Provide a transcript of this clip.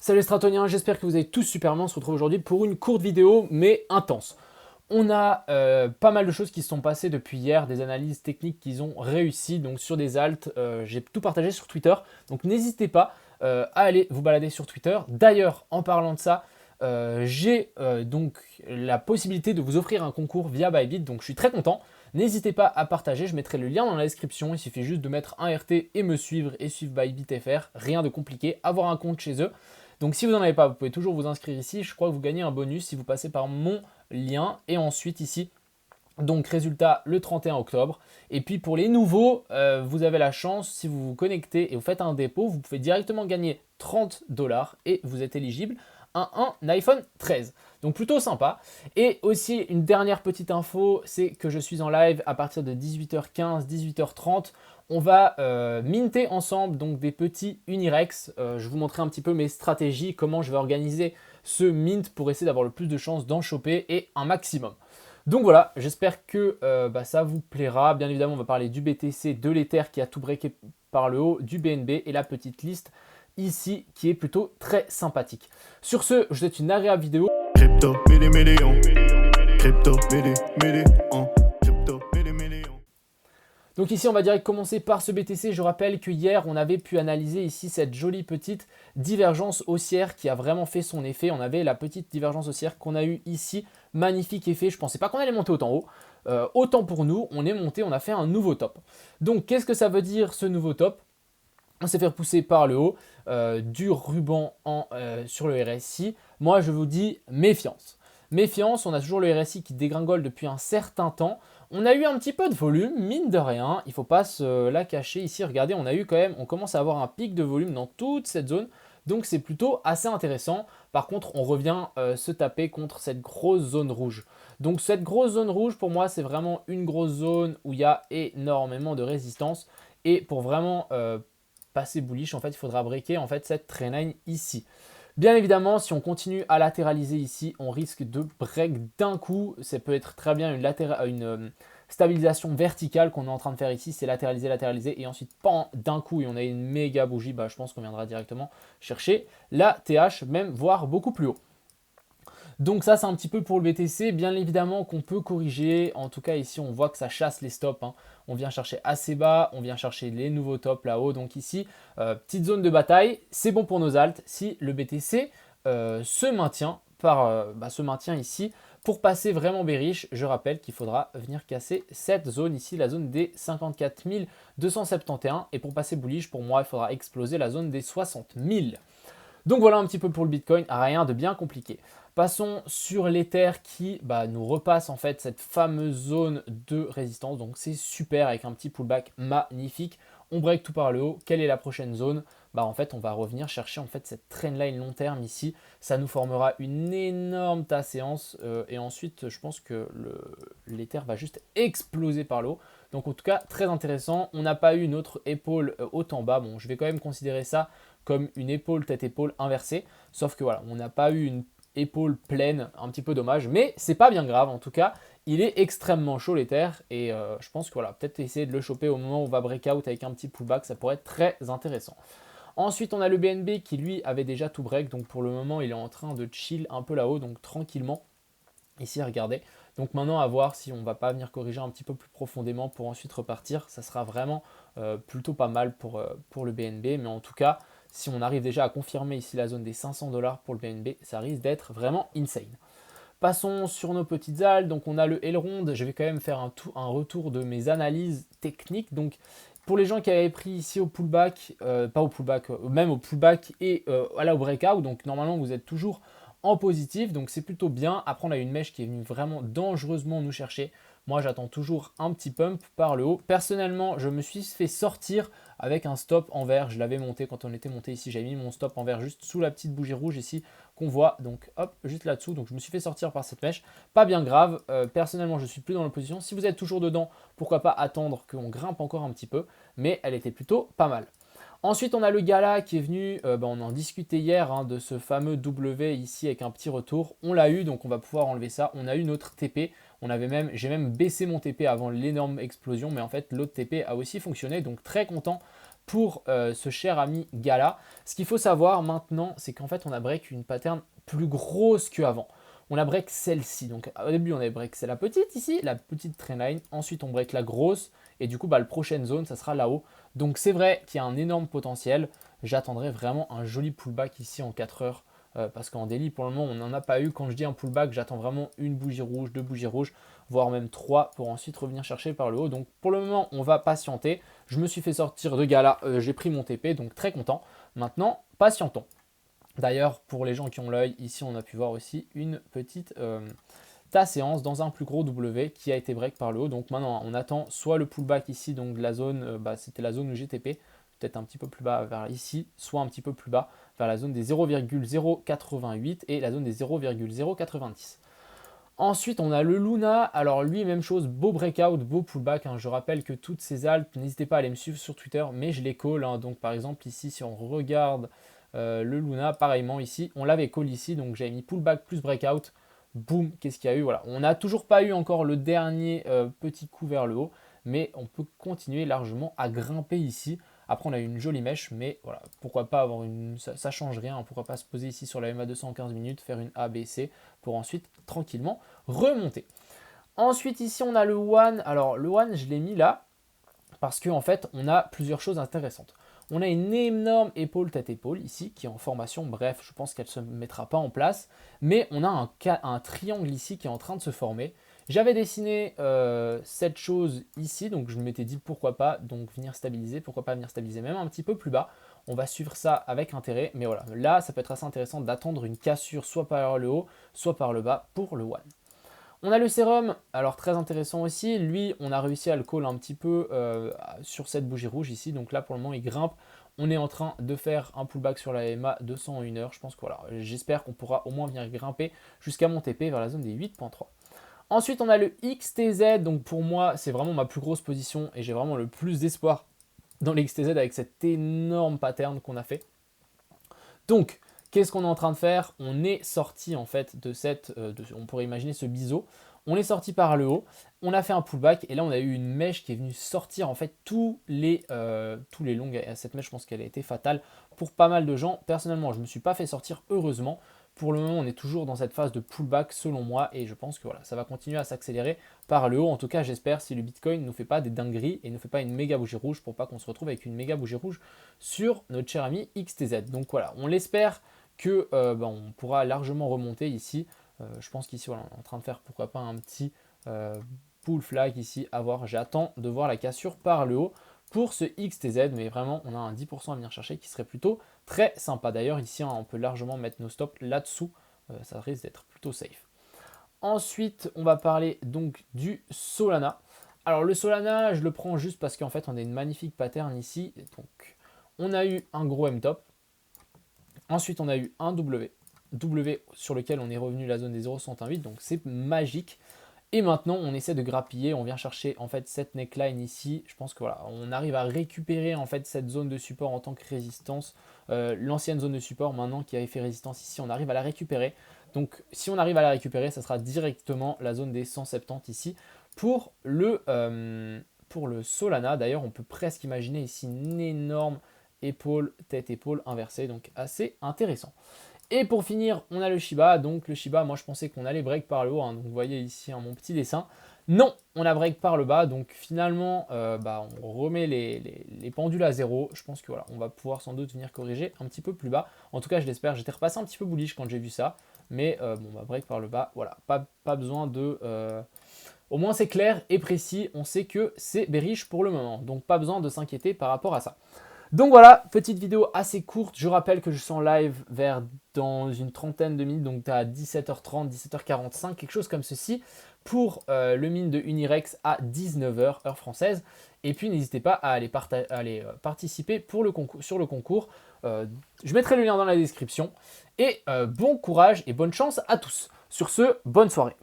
Salut les Stratoniens, j'espère que vous allez tous super bien. On se retrouve aujourd'hui pour une courte vidéo mais intense. On a pas mal de choses qui se sont passées depuis hier, des analyses techniques qu'ils ont réussi donc sur des alts. J'ai tout partagé sur Twitter, donc n'hésitez pas à aller vous balader sur Twitter. D'ailleurs, en parlant de ça, j'ai donc la possibilité de vous offrir un concours via Bybit, donc je suis très content. N'hésitez pas à partager, je mettrai le lien dans la description. Il suffit juste de mettre un RT et me suivre et suivre Bybit.fr. Rien de compliqué, avoir un compte chez eux. Donc si vous n'en avez pas, vous pouvez toujours vous inscrire ici. Je crois que vous gagnez un bonus si vous passez par mon lien. Et ensuite ici, donc résultat le 31 octobre. Et puis pour les nouveaux, vous avez la chance, si vous vous connectez et vous faites un dépôt, vous pouvez directement gagner 30$ et vous êtes éligible à un iPhone 13. Donc plutôt sympa. Et aussi une dernière petite info, c'est que je suis en live à partir de 18h15, 18h30. On va minter ensemble donc des petits Unirex. Je vais vous montrer un petit peu mes stratégies, comment je vais organiser ce mint pour essayer d'avoir le plus de chances d'en choper et un maximum. Donc voilà, j'espère que ça vous plaira. Bien évidemment, on va parler du BTC, de l'Ether qui a tout breaké par le haut, du BNB et la petite liste ici qui est plutôt très sympathique. Sur ce, je vous souhaite une agréable vidéo. Crypto, million. Crypto, million. Crypto, million. Donc ici, on va direct commencer par ce BTC. Je rappelle que hier, on avait pu analyser ici cette jolie petite divergence haussière qui a vraiment fait son effet. On avait la petite divergence haussière qu'on a eue ici. Magnifique effet. Je ne pensais pas qu'on allait monter autant haut. Autant pour nous, on est monté, on a fait un nouveau top. Donc, qu'est-ce que ça veut dire ce nouveau top? On s'est fait repousser par le haut du ruban sur le RSI. Moi, je vous dis méfiance. Méfiance, on a toujours le RSI qui dégringole depuis un certain temps. On a eu un petit peu de volume, mine de rien. Il ne faut pas se la cacher ici. Regardez, on commence à avoir un pic de volume dans toute cette zone. Donc, c'est plutôt assez intéressant. Par contre, on revient se taper contre cette grosse zone rouge. Donc, cette grosse zone rouge, pour moi, c'est vraiment une grosse zone où il y a énormément de résistance. Et pour vraiment passer bullish, en fait, il faudra breaker en fait, cette trendline ici. Bien évidemment, si on continue à latéraliser ici, on risque de break d'un coup. Ça peut être très bien une stabilisation verticale qu'on est en train de faire ici. C'est latéraliser, latéraliser et ensuite, pan, d'un coup, et on a une méga bougie. Je pense qu'on viendra directement chercher la TH, même voire beaucoup plus haut. Donc ça, c'est un petit peu pour le BTC. Bien évidemment qu'on peut corriger. En tout cas, ici, on voit que ça chasse les stops. On vient chercher assez bas. On vient chercher les nouveaux tops là-haut. Donc ici, petite zone de bataille. C'est bon pour nos alts. Si le BTC se maintient ici, pour passer vraiment bearish, je rappelle qu'il faudra venir casser cette zone ici, la zone des 54 271. Et pour passer bullish, pour moi, il faudra exploser la zone des 60 000. Donc voilà un petit peu pour le Bitcoin, rien de bien compliqué. Passons sur l'Ether qui nous repasse en fait cette fameuse zone de résistance. Donc c'est super avec un petit pullback magnifique. On break tout par le haut. Quelle est la prochaine zone? En fait, on va revenir chercher en fait cette trendline long terme ici. Ça nous formera une énorme tasse séance et ensuite, je pense que l'Ether va juste exploser par le haut. Donc en tout cas, très intéressant. On n'a pas eu une autre épaule haut en bas. Bon, je vais quand même considérer ça comme une épaule tête-épaule inversée. Sauf que voilà, on n'a pas eu une épaule pleine, un petit peu dommage. Mais c'est pas bien grave. En tout cas, il est extrêmement chaud l'Ether. Et je pense que voilà, peut-être essayer de le choper au moment où on va breakout avec un petit pullback, ça pourrait être très intéressant. Ensuite, on a le BNB qui lui avait déjà tout break. Donc pour le moment, il est en train de chill un peu là-haut. Donc tranquillement. Ici, regardez. Donc maintenant, à voir si on ne va pas venir corriger un petit peu plus profondément pour ensuite repartir. Ça sera vraiment plutôt pas mal pour le BNB. Mais en tout cas, si on arrive déjà à confirmer ici la zone des 500$ pour le BNB, ça risque d'être vraiment insane. Passons sur nos petites altes. Donc on a le Elrond. Je vais quand même faire un retour de mes analyses techniques. Donc pour les gens qui avaient pris ici au pullback, pas au pullback, même au pullback et au breakout, donc normalement vous êtes toujours en positif, donc c'est plutôt bien. Après, on a une mèche qui est venue vraiment dangereusement nous chercher. Moi, j'attends toujours un petit pump par le haut. Personnellement, je me suis fait sortir avec un stop en vert. Je l'avais monté quand on était monté ici. J'avais mis mon stop en vert juste sous la petite bougie rouge ici qu'on voit. Donc, hop, juste là-dessous. Donc, je me suis fait sortir par cette mèche. Pas bien grave. Personnellement, je suis plus dans la position. Si vous êtes toujours dedans, pourquoi pas attendre qu'on grimpe encore un petit peu. Mais elle était plutôt pas mal. Ensuite, on a le Gala qui est venu, on en discutait hier de ce fameux W ici avec un petit retour. On l'a eu, donc on va pouvoir enlever ça. On a eu notre TP. J'ai même baissé mon TP avant l'énorme explosion, mais en fait l'autre TP a aussi fonctionné, donc très content pour ce cher ami Gala. Ce qu'il faut savoir maintenant, c'est qu'en fait on a break une pattern plus grosse qu'avant. On a break celle-ci. Donc au début on a break c'est la petite ici, la petite trendline. Ensuite on break la grosse et du coup la prochaine zone ça sera là-haut. Donc c'est vrai qu'il y a un énorme potentiel. J'attendrai vraiment un joli pullback ici en 4 heures. Parce qu'en daily pour le moment on n'en a pas eu. Quand je dis un pullback, j'attends vraiment une bougie rouge, 2 bougies rouges, voire même 3 pour ensuite revenir chercher par le haut. Donc pour le moment on va patienter. Je me suis fait sortir de Gala, j'ai pris mon TP, donc très content. Maintenant patientons. D'ailleurs pour les gens qui ont l'œil, ici on a pu voir aussi une petite séance dans un plus gros W qui a été break par le haut. Donc maintenant on attend soit le pullback ici, donc de la zone, c'était la zone où GTP, peut-être un petit peu plus bas vers ici, soit un petit peu plus bas vers la zone des 0,088 et la zone des 0,090. Ensuite, on a le Luna. Alors lui, même chose, beau breakout, beau pullback. Je rappelle que toutes ces alpes, n'hésitez pas à aller me suivre sur Twitter, mais je les call. Donc par exemple ici, si on regarde le Luna, pareillement ici, on l'avait call ici. Donc j'avais mis pullback plus breakout. Boum, qu'est-ce qu'il y a eu? Voilà, on n'a toujours pas eu encore le dernier petit coup vers le haut, mais on peut continuer largement à grimper ici. Après, on a eu une jolie mèche, mais voilà, pourquoi pas avoir une... Ça change rien, pourquoi pas se poser ici sur la MA 215 minutes, faire une ABC pour ensuite tranquillement remonter. Ensuite, ici, on a le One. Alors, le One, je l'ai mis là parce qu'en fait, on a plusieurs choses intéressantes. On a une énorme épaule tête-épaule ici qui est en formation. Bref, je pense qu'elle ne se mettra pas en place. Mais on a un triangle ici qui est en train de se former. J'avais dessiné cette chose ici, donc je m'étais dit pourquoi pas donc venir stabiliser, pourquoi pas venir stabiliser même un petit peu plus bas. On va suivre ça avec intérêt, mais voilà, là ça peut être assez intéressant d'attendre une cassure soit par le haut, soit par le bas pour le One. On a le sérum, alors très intéressant aussi, lui on a réussi à le call un petit peu sur cette bougie rouge ici, donc là pour le moment il grimpe. On est en train de faire un pullback sur la MA 200 en 1 heure, je pense que voilà, j'espère qu'on pourra au moins venir grimper jusqu'à mon TP vers la zone des 8.3. Ensuite, on a le XTZ. Donc pour moi, c'est vraiment ma plus grosse position et j'ai vraiment le plus d'espoir dans le XTZ avec cet énorme pattern qu'on a fait. Donc, qu'est-ce qu'on est en train de faire? On est sorti en fait de cette, on pourrait imaginer ce biseau. On est sorti par le haut, on a fait un pullback et là on a eu une mèche qui est venue sortir en fait tous les longs. Cette mèche, je pense qu'elle a été fatale pour pas mal de gens. Personnellement, je ne me suis pas fait sortir, heureusement. Pour le moment, on est toujours dans cette phase de pullback selon moi et je pense que voilà, ça va continuer à s'accélérer par le haut. En tout cas, j'espère si le Bitcoin ne nous fait pas des dingueries et ne fait pas une méga bougie rouge pour pas qu'on se retrouve avec une méga bougie rouge sur notre cher ami XTZ. Donc voilà, on l'espère que on pourra largement remonter ici. Je pense qu'ici, voilà, on est en train de faire pourquoi pas un petit pull flag ici à voir. J'attends de voir la cassure par le haut pour ce XTZ, mais vraiment on a un 10% à venir chercher qui serait plutôt très sympa. D'ailleurs ici on peut largement mettre nos stops là-dessous, ça risque d'être plutôt safe. Ensuite on va parler donc du Solana. Alors le Solana je le prends juste parce qu'en fait on a une magnifique pattern ici. Donc on a eu un gros M-top, ensuite on a eu un W sur lequel on est revenu la zone des 0,108, donc c'est magique. Et maintenant, on essaie de grappiller, on vient chercher en fait cette neckline ici. Je pense que voilà, on arrive à récupérer en fait cette zone de support en tant que résistance. L'ancienne zone de support maintenant qui avait fait résistance ici, on arrive à la récupérer. Donc si on arrive à la récupérer, ça sera directement la zone des 170 ici. Pour le Solana, d'ailleurs, on peut presque imaginer ici une énorme épaule, tête-épaule inversée, donc assez intéressant. Et pour finir, on a le Shiba. Donc le Shiba, moi je pensais qu'on allait break par le haut. Donc vous voyez ici mon petit dessin. Non, on a break par le bas. Donc finalement, on remet les pendules à zéro. Je pense que voilà, on va pouvoir sans doute venir corriger un petit peu plus bas. En tout cas, je l'espère. J'étais repassé un petit peu bullish quand j'ai vu ça. Mais break par le bas. Voilà, pas besoin de... Au moins c'est clair et précis. On sait que c'est bearish pour le moment. Donc pas besoin de s'inquiéter par rapport à ça. Donc voilà, petite vidéo assez courte. Je rappelle que je suis en live dans une trentaine de minutes, donc à 17h30, 17h45, quelque chose comme ceci, pour le mine de Unirex à 19h, heure française. Et puis n'hésitez pas à aller, participer sur le concours. Je mettrai le lien dans la description. Et bon courage et bonne chance à tous. Sur ce, bonne soirée.